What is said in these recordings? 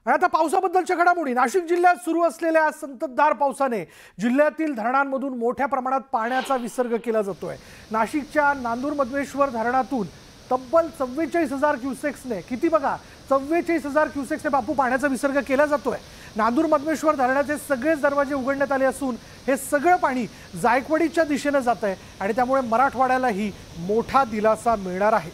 आणि आता पावसाबद्दलच्या घडामोडी। नाशिक जिल्ह्यात सुरू असलेल्या संततधार पावसाने जिल्ह्यातील धरणांमधून मोठ्या प्रमाणात पाण्याचा विसर्ग केला जातोय। नाशिकच्या नांदूर मधमेश्वर धरणातून तब्बल 44,000 क्युसेक्सने, किती बघा, 44,000 क्युसेक्सने बापू पाण्याचा विसर्ग केला जातोय। नांदूर मधमेश्वर धरणाचे सगळेच दरवाजे उघडण्यात आले असून हे सगळं पाणी जायकवाडीच्या दिशेने जात आहे आणि त्यामुळे मराठवाड्यालाही मोठा दिलासा मिळणार आहे।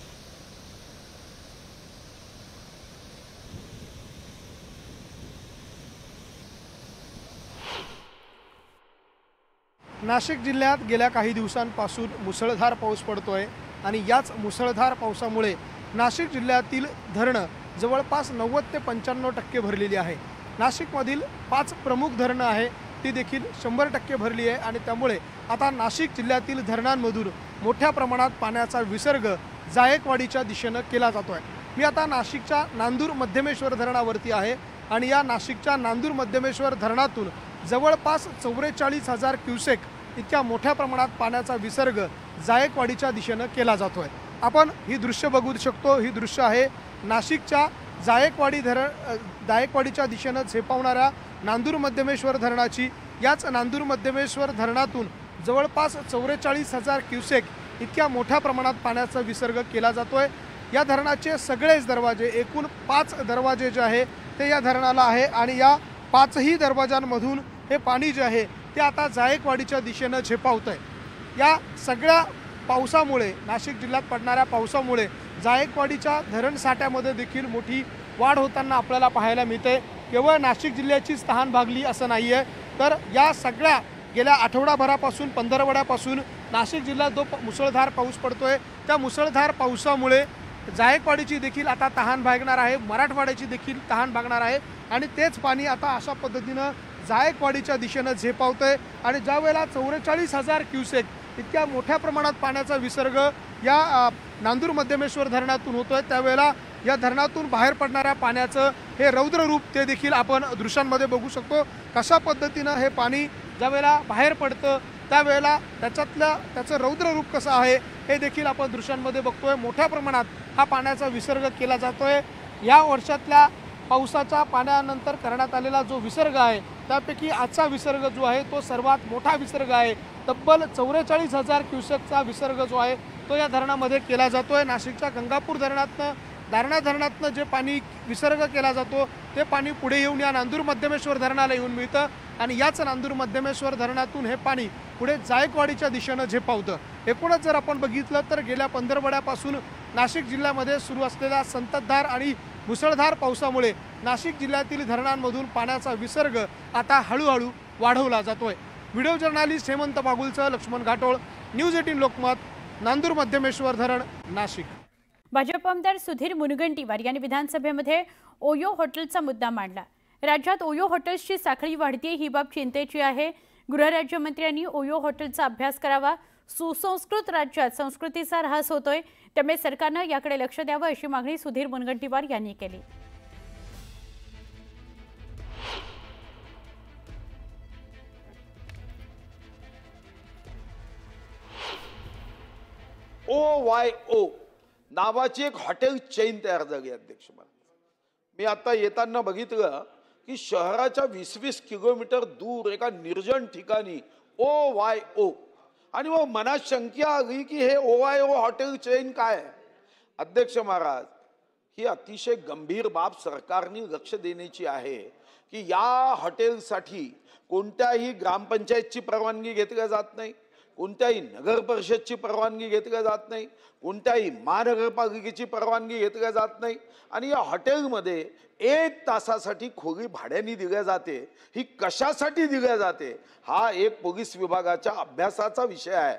नाशिक जिल्ह्यात गेल्या काही दिवसांपासून मुसळधार पाऊस पडतोय आणि याच मुसळधार पावसामुळे नाशिक जिल्ह्यातील धरणं जवळपास 90 ते 95% भरलेली आहे। नाशिकमधील 5 प्रमुख धरणं आहे ती देखील 100% भरली आहे आणि त्यामुळे आता नाशिक जिल्ह्यातील धरणांमधून मोठ्या प्रमाणात पाण्याचा विसर्ग जायकवाडीच्या दिशेने केला जातोय। मी आता नाशिकच्या नांदूर मध्यमेश्वर धरणावरती आहे आणि या नाशिकच्या नांदूर मध्यमेश्वर धरणातून जवळपास 44,000 क्युसेक इतक्या मोठ्या प्रमाणात पाण्याचा विसर्ग जायकवाडीच्या दिशेने केला जातोय। आपण ही दृश्य बघू शकतो। ही दृश्य आहे नाशिकच्या जायकवाडीच्या दिशेने झेपावणाऱ्या नांदूर मध्यमेश्वर धरणाची। याच नांदूर मध्यमेश्वर धरणातून जवळपास 44,000 क्युसेक इतक्या मोठ्या प्रमाणात पाण्याचा विसर्ग केला जातोय। या धरणाचे सगळेच दरवाजे, एकूण 5 दरवाजे जे आहे ते या धरणाला आहे आणि या 5ही दरवाजांमधून हे पाणी जे आहे ते आता जायकवाडीच्या दिशेने झेपावतंय। या सगळ्या पावसामुळे, नाशिक जिल्ह्यात पडणाऱ्या पावसामुळे जायकवाडीच्या धरण साठ्यामध्ये देखील मोठी वाढ होताना आपल्याला पाहायला मिळते। केवळ नाशिक जिल्ह्याचीच तहान भागली असं नाही आहे, तर या सगळ्या गेल्या आठवडाभरापासून, पंधरवड्यापासून नाशिक जिल्ह्यात जो मुसळधार पाऊस पडतोय त्या मुसळधार पावसामुळे जायकवाडीची देखील आता तहान भागणार आहे, मराठवाड्याची देखील तहान भागणार आहे आणि तेच पाणी आता अशा पद्धतीनं जायकवाडीच्या दिशेने झेपावतंय। आणि ज्या वेळेला 44,000 क्युसेक इतक्या मोठ्या प्रमाणात पाण्याचा विसर्ग या नांदूर मध्यमेश्वर धरणातून होतोय, त्यावेळेला या धरणातून बाहेर पडणाऱ्या पाण्याचं हे रौद्र रूप ते देखील आपण दृश्यांमध्ये बघू शकतो। कशा पद्धतीनं हे पाणी ज्या वेळेला बाहेर पडतं त्यावेळेला त्याचं रौद्र रूप कसं आहे हे देखील आपण दृश्यांमध्ये बघतोय। मोठ्या प्रमाणात हा पाण्याचा विसर्ग केला जातोय। या वर्षातल्या पावसाच्या पाण्यानंतर करण्यात आलेला जो विसर्ग आहे त्यापैकी आजचा विसर्ग जो आहे तो सर्वात मोठा विसर्ग आहे। तब्बल 44,000 क्युसेकचा विसर्ग जो आहे तो या धरणामध्ये केला जातोय। नाशिकच्या गंगापूर धरणातनं, दारणा धरणातनं जे पाणी विसर्ग केला जातो ते पाणी पुढे येऊन या नांदूर मध्यमेश्वर धरणाला येऊन मिळतं आणि याच नांदूर मध्यमेश्वर धरणातून हे पाणी पुढे जायकवाडीच्या दिशेने झेपावतं। एकूणच जर आपण बघितलं तर गेल्या 15 नाशिक जिल्ह्यामध्ये सुरू असलेल्या संततधार आणि मुसळधार पावसामुळे नाशिक जिल्ह्यातील धरणांमधून पाण्याचा विसर्ग आता हळूहळू वाढवला जातोय। व्हिडिओ जर्नलिस्ट हेमंत बागुलसह लक्ष्मण घाटोळ, न्यूज 18 लोकमत, नांदूर मध्यमेश्वर धरण, नाशिक। भाजप आमदार सुधीर मुनगंटीवार यांनी विधानसभेमध्ये ओयो हॉटेलचा मुद्दा मांडला। राज्यात ओयो हॉटेल्सची साखळी वाढते ही बाब चिंतेची आहे। गृहराज्यमंत्र्यांनी ओयो हॉटेलचा अभ्यास करावा। सुसंस्कृत राज्यात संस्कृतीचा ऱ्हास होतोय, त्यामुळे सरकारने याकडे लक्ष द्यावं अशी मागणी सुधीर मुनगंटीवार यांनी केली। OYO नावाची एक हॉटेल चेन तयार झाली अध्यक्ष। मी आता येताना बघितलं की शहराच्या 20-20 किलोमीटर दूर एका निर्जन ठिकाणी OYO, आणि मग मनात शंका आली की हे OYO हॉटेल चेन काय आहे। अध्यक्ष महाराज, ही अतिशय गंभीर बाब सरकारने लक्ष देण्याची आहे की या हॉटेलसाठी कोणत्याही ग्रामपंचायतची परवानगी घेतली जात नाही, कोणत्याही नगर परिषदची परवानगी घेतली जात नाही, कोणत्याही महानगरपालिकेची परवानगी घेतली जात नाही आणि या हॉटेलमध्ये 1 तासासाठी खोली भाड्याने दिल्या जाते। ही कशासाठी दिल्या जाते हा एक पोलीस विभागाच्या अभ्यासाचा विषय आहे।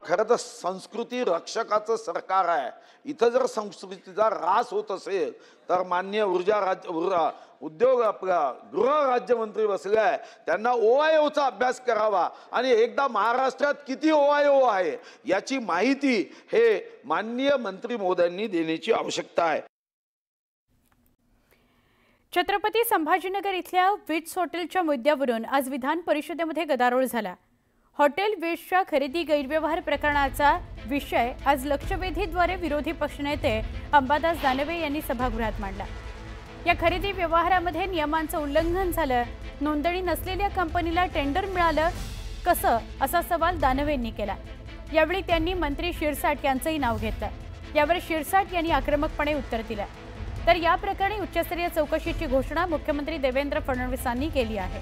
खरं तर संस्कृती रक्षकाचं सरकार आहे। इथं जर संस्कृतीचा ऱ्हास होत असेल तर माननीय उद्योग गृह राज्यमंत्री बसले आहे, त्यांना OYOचा अभ्यास करावा आणि एकदा महाराष्ट्रात किती OYO आहे याची माहिती हे माननीय मंत्री महोदयांनी देण्याची आवश्यकता आहे। छत्रपती संभाजीनगर इथल्या विट्स हॉटेलच्या मुद्द्यावरून आज विधान परिषदेमध्ये गदारोळ झाला। हॉटेल वेस्टच्या खरेदी गैरव्यवहार प्रकरणाचा विषय आज लक्षवेधीद्वारे विरोधी पक्षनेते अंबादास दानवे यांनी सभागृहात मांडला। या खरेदी व्यवहारामध्ये नियमांचं उल्लंघन झालं, नोंदणी नसलेल्या कंपनीला टेंडर मिळालं कसं, असा सवाल दानवेंनी केला। यावेळी त्यांनी मंत्री शिरसाट यांचंही नाव घेतलं। यावर शिरसाट यांनी आक्रमकपणे उत्तर दिलं। तर या प्रकरणी उच्चस्तरीय चौकशीची घोषणा मुख्यमंत्री देवेंद्र फडणवीसांनी केली आहे।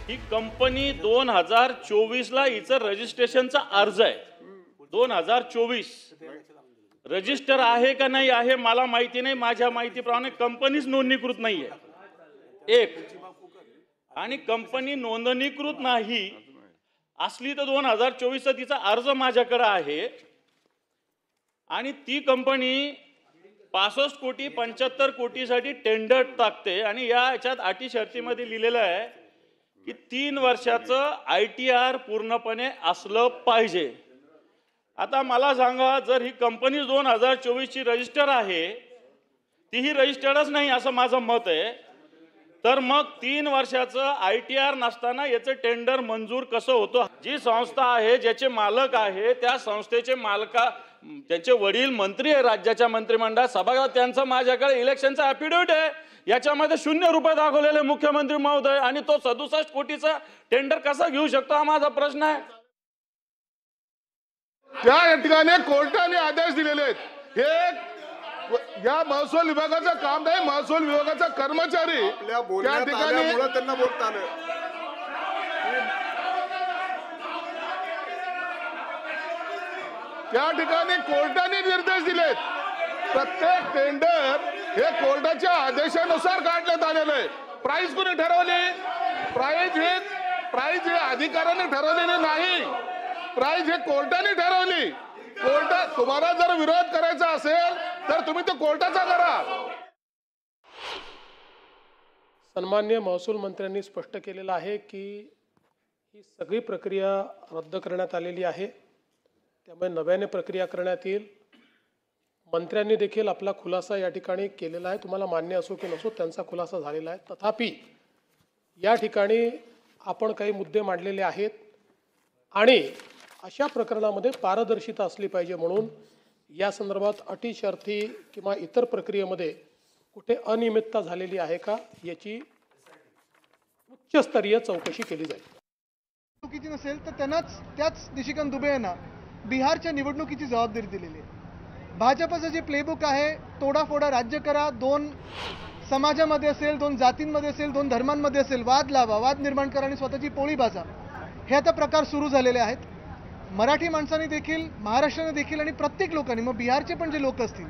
ही कंपनी 2024 ला हिचं रजिस्ट्रेशनचा अर्ज आहे। 2024 रजिस्टर आहे का नाही आहे मला माहिती नाही। माझ्या माहितीप्रमाणे कंपनीच नोंदणीकृत नाहीये एक, आणि कंपनी नोंदणीकृत नाही असली तर 2024 चा तिचा अर्ज माझ्याकडे आहे, आणि ती कंपनी 65 कोटी 75 कोटीसाठी टेंडर टाकते, आणि याच्यात अटी शर्तीमध्ये लिहिलेलं आहे की 3 वर्षाचं ITR पूर्णपणे असलं पाहिजे। आता मला सांगा, जर ही कंपनी 2024 ची रजिस्टर आहे, तीही रजिस्टर्डच नाही असं माझं मत आहे, तर मग 3 वर्षाचं ITR नसताना याचं टेंडर मंजूर कसं होतं? जी संस्था आहे, ज्याचे मालक आहे, त्या संस्थेचे त्यांचे वडील मंत्री आहे राज्याच्या मंत्रिमंडळात, सभागृहात त्यांचं माझ्याकडे इलेक्शनचा ॲफिडेव्हिट आहे, याच्यामध्ये 0 रुपये दाखवलेले मुख्यमंत्री महोदय, आणि तो 67 कोटीचा टेंडर कसा घेऊ शकतो हा माझा प्रश्न आहे। त्या ठिकाणी कोर्टाने आदेश दिलेले आहेत। हे या महसूल विभागाचं काम नाही, महसूल विभागाचा कर्मचारी त्या ठिकाणी त्यांना बोलता आलं। त्या ठिकाणी कोर्टाने निर्देश दिलेत, प्रत्येक टेंडर हे कोर्टाच्या आदेशानुसार काढण्यात आलेलं आहे। प्राइस कोणी ठरवली? प्राइस हे अधिकाऱ्याने ठरवलेली नाही, प्राइस हे कोर्टाने ठरवली। कोर्टात तुम्हाला जर विरोध करायचा असेल तर तुम्ही तो कोर्टाचा करा। सन्माननीय महसूल मंत्र्यांनी स्पष्ट केलेलं आहे की ही सगळी प्रक्रिया रद्द करण्यात आलेली आहे, त्यामुळे नव्याने प्रक्रिया करण्यात येईल। मंत्र्यांनी देखील आपला खुलासा या ठिकाणी केलेला आहे, तुम्हाला मान्य असो की नसो त्यांचा खुलासा झालेला आहे। तथापि या ठिकाणी आपण काही मुद्दे मांडलेले आहेत, आणि अशा प्रकरणामध्ये पारदर्शिता असली पाहिजे, म्हणून या संदर्भात अटी शर्ती किंवा इतर प्रक्रियेमध्ये कुठे अनियमितता झालेली आहे का याची उच्चस्तरीय चौकशी केली जाईल। निवडणुकीची नसेल तर त्याच निशिकांत दुबे यांना बिहारच्या निवडणुकीची जबाबदारी दिलेली आहे। भाजपचं जे प्लेबुक आहे, तोडाफोडा राज्य करा, 2 समाजामध्ये असेल, 2 जातींमध्ये असेल, 2 धर्मांमध्ये असेल, वाद लावा, वाद निर्माण करा आणि स्वतःची पोळी भाजा, हे आता प्रकार सुरू झालेले आहेत। मराठी माणसांनी देखील, महाराष्ट्राने देखील, आणि प्रत्येक लोकांनी, मग बिहारचे पण जे लोक असतील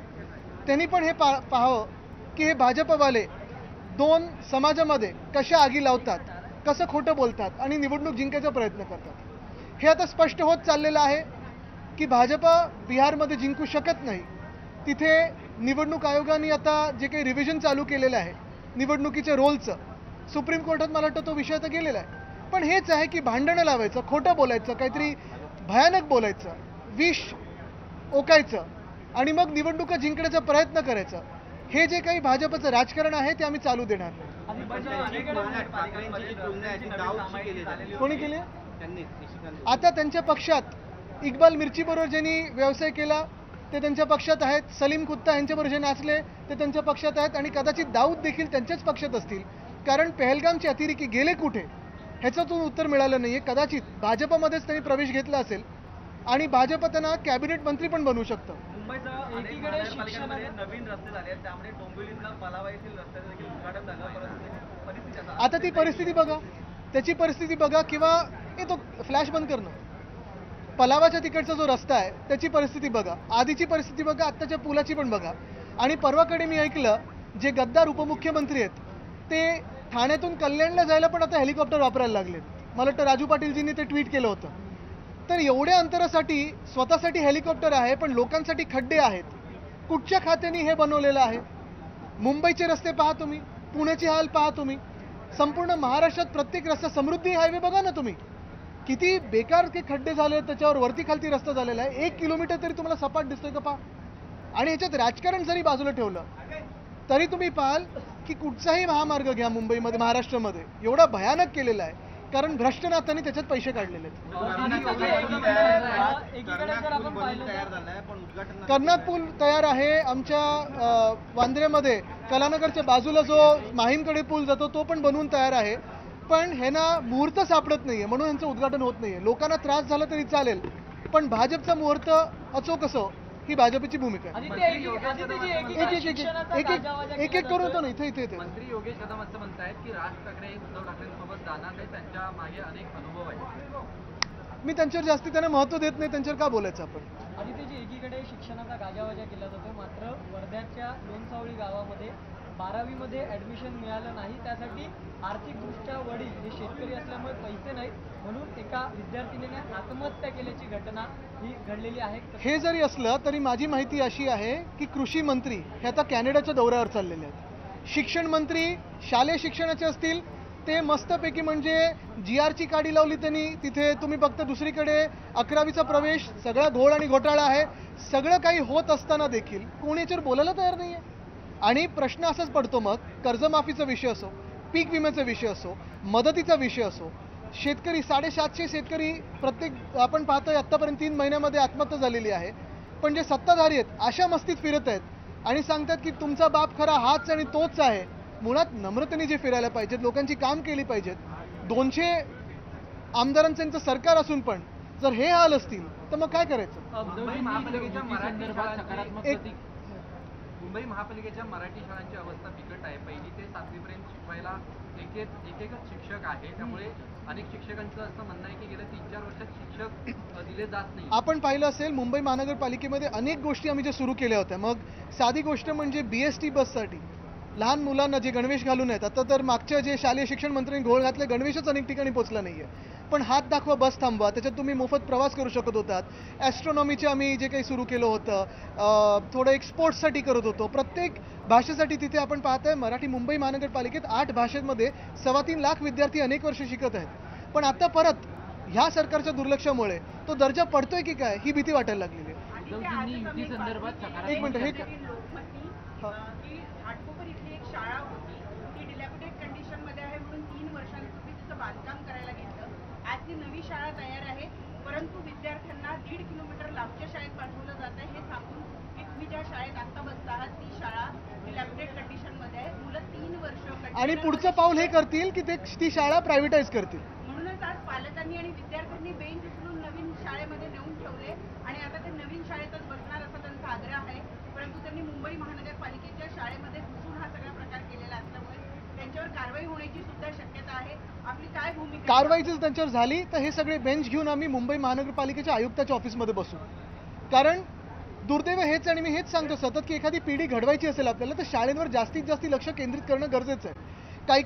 त्यांनी पण हे पाहावं की हे भाजपवाले 2 समाजामध्ये कशा आगी लावतात, कसं खोटं बोलतात आणि निवडणूक जिंकायचा प्रयत्न करतात। हे आता स्पष्ट होत चाललेलं आहे की भाजपा बिहारमध्ये जिंकू शकत नाही। तिथे निवडणूक आयोगाने आता जे काही रिव्हिजन चालू केलेलं आहे निवडणुकीच्या रोलचं, सुप्रीम कोर्टात मला वाटतं तो विषय तर गेलेला आहे, पण हेच आहे की भांडणं लावायचं, खोटं बोलायचं, काहीतरी भयानक बोलायचं, विष ओकायचं आणि मग निवडणुका जिंकण्याचा प्रयत्न करायचा, हे जे काही भाजपचं राजकारण आहे ते आम्ही चालू देणार नाही। कोणी केले? आता त्यांच्या पक्षात इक्बाल मिर्ची बरोबर ज्यांनी व्यवसाय केला ते त्यांच्या पक्षात आहेत, सलीम कुत्ता यांच्याबरोबर जे नाचले ते त्यांच्या पक्षात आहेत, आणि कदाचित दाऊद देखील त्यांच्याच पक्षात असतील, कारण पहलगामचे अतिरेकी गेले कुठे ह्याचं उत्तर मिळालं नाहीये। कदाचित भाजपमध्येच त्यांनी प्रवेश घेतला असेल आणि भाजप त्यांना कॅबिनेट मंत्री पण बनवू शकतं। आता ती परिस्थिती बघा, त्याची परिस्थिती बघा, किंवा तो फ्लॅश बंद करणं, पलावाच्या तिकडचा जो रस्ता आहे त्याची परिस्थिती बघा, आधीची परिस्थिती बघा, आत्ताच्या पुलाची पण बघा। आणि परवाकडे मी ऐकलं जे गद्दार उपमुख्यमंत्री आहेत ते ठाण्यातून कल्याणला जायला पण आता हेलिकॉप्टर वापरायला लागलेत। मला वाटतं राजू पाटीलजींनी ते ट्विट केलं होतं। तर एवढ्या अंतरासाठी स्वतःसाठी हेलिकॉप्टर आहे, पण लोकांसाठी खड्डे आहेत। कुठच्या खात्याने हे बनवलेलं आहे? मुंबईचे रस्ते पहा तुम्ही, पुण्याचे हाल पहा तुम्ही, संपूर्ण महाराष्ट्रात प्रत्येक रस्ता, समृद्धी हायवे बघा ना तुम्ही, किती बेकार के खड्डे झाले, त्याच्यावर वरती खालती रस्ता झालेला आहे। 1 किलोमीटर तरी तुम्हाला सपाट दिसतोय का पहा। आणि ह्याच्यात राजकारण जरी बाजूला ठेवलं तरी तुम्ही पाहाल की कुठचाही महामार्ग घ्या मुंबईमध्ये, महाराष्ट्रामध्ये एवढा भयानक केलेला आहे कारण भ्रष्टनाथांनी त्याच्यात पैसे काढलेले आहेत. कर्नाट पूल तयार आहे. आमच्या वांद्र्यामध्ये कलानगरच्या बाजूला जो माहीमकडे पूल जातो तो पण बनवून तयार आहे. पण ह्यांना मुहूर्त सापडत नाहीये म्हणून यांचं उद्घाटन होत नाहीये. लोकांना त्रास झाला तरी चालेल पण भाजपचा मुहूर्त अचोक ही भाजपची भूमिका आहे. एक एक करून होतो ना इथे मंत्री योगेश कदम असं म्हणतायत की राज ठाकरे उद्धव ठाकरेंसोबत जाणार नाही, त्यांच्या मागे अनेक अनुभव आहेत. मी त्यांच्यावर जास्ती त्यांना महत्व देत नाही. त्यांच्यावर का बोलायचं आपण. आदित्यजी, एकीकडे शिक्षणाचा गाजावाजा केला जातो मात्र वर्ध्याच्या लोणसावळी गावामध्ये 12वी मध्ये ऍडमिशन मिळालं नाही. त्यासाठी आर्थिकदृष्ट्या वडील हे शेतकरी असल्यामुळे पैसे नाहीत म्हणून एका विद्यार्थिनीने आत्महत्या केल्याची घटना ही घडलेली आहे. हे जरी असलं तरी माझी माहिती अशी आहे की कृषी मंत्री हे आता कॅनडाच्या दौऱ्यावर चाललेले आहेत. शिक्षण मंत्री शालेय शिक्षणाचे असतील ते मस्तपैकी म्हणजे GRची काडी लावली त्यांनी तिथे. तुम्ही फक्त दुसरीकडे 11वीचा प्रवेश सगळा घोळ आणि घोटाळा आहे. सगळं काही होत असताना देखील कोणी याच्यावर बोलायला तयार नाही आहे. आणि प्रश्न असाच पडतो मग कर्जमाफीचा विषय असो, पीक विम्याचा विषय असो, मदतीचा विषय असो. शेतकरी 750 शेतकरी प्रत्येक आपण पाहतोय आत्तापर्यंत 3 महिन्यामध्ये आत्महत्या झालेली आहे. पण जे सत्ताधारी आहेत अशा मस्तीत फिरत आहेत आणि सांगतात की तुमचा बाप खरा हाच आणि तोच आहे. मुळात नम्रतेने जे फिरायला पाहिजेत, लोकांची काम केली पाहिजेत. 200 आमदारांचं यांचं सरकार असून पण जर हे हाल असतील तर मग काय करायचं. मुंबई महापालिकेच्या मराठी शाळांची अवस्था बिकट आहे. 1ली ते 7वी पर्यंत शिकवायला एकच शिक्षक आहे. त्यामुळे अनेक शिक्षकांचं असं म्हणणं आहे की गेल्या 3-4 वर्षात शिक्षक दिले जात नाही. आपण पाहिलं असेल मुंबई महानगरपालिकेमध्ये अनेक गोष्टी आम्ही ज्या सुरू केल्या होत्या. मग साधी गोष्ट म्हणजे BST बससाठी लहान मुलांना जे गणवेश घालून आहेत. आता तर मागच्या जे शालेय शिक्षण मंत्र्यांनी घोळ घातले गणवेशच अनेक ठिकाणी पोहोचला नाहीये. पण हात दाखवा बस थांबवा, त्याच्यात तुम्ही मोफत प्रवास करू शकत होतात. ॲस्ट्रॉनॉमीचे आम्ही जे काही सुरू केलं होतं, थोडं एक्सपोर्ट्ससाठी करत होतो. प्रत्येक भाषेसाठी तिथे आपण पाहताय मराठी मुंबई महानगरपालिकेत 8 भाषेमध्ये 3.25 लाख विद्यार्थी अनेक वर्ष शिकत आहेत. पण आता परत ह्या सरकारच्या दुर्लक्षामुळे तो दर्जा पडतोय की काय ही भीती वाटायला लागलेली आहे. एक मिनिट हे घाटकोपर इथली एक शाळा होती ती डिलॅपिडेट कंडिशन मध्ये आहे म्हणून 3 वर्षांपूर्वी तिचं बांधकाम करायला घेतलं. आज ती नवी शाळा तयार आहे परंतु विद्यार्थ्यांना 1.5 किलोमीटर लांबच्या शाळेत पाठवलं जात आहे हे सांगून की तुम्ही ज्या शाळेत आता बसता आहात ती शाळा डिलॅपिडेट कंडिशन मध्ये आहे. मुलं 3 वर्ष आणि पुढचं पाऊल हे करतील की ती शाळा प्रायव्हेटाईज करतील. म्हणूनच आज पालकांनी आणि विद्यार्थ्यांनी बेंच उचलून नवीन शाळेमध्ये नेऊन ठेवले आणि आता ते नवीन शाळेतच बसणार असा त्यांचा आग्रह आहे. परंतु त्यांनी मुंबई महानगरपालिकेच्या शाळेमध्ये घुसून हा सगळा प्रकार केलेला असल्यामुळे त्यांच्यावर कारवाई होण्याची सुद्धा शक्यता आहे. आपली काय भूमिका. कारवाई जर त्यांच्यावर झाली तर हे सगळे बेंच घेऊन आम्ही मुंबई महानगरपालिकेच्या आयुक्ताच्या ऑफिसमध्ये बसू. कारण दुर्दैव हेच आणि मी हेच सांगतो सतत की एखादी पिढी घडवायची असेल आपल्याला तर शाळेंवर जास्तीत जास्त लक्ष केंद्रित करणं गरजेचं आहे. काही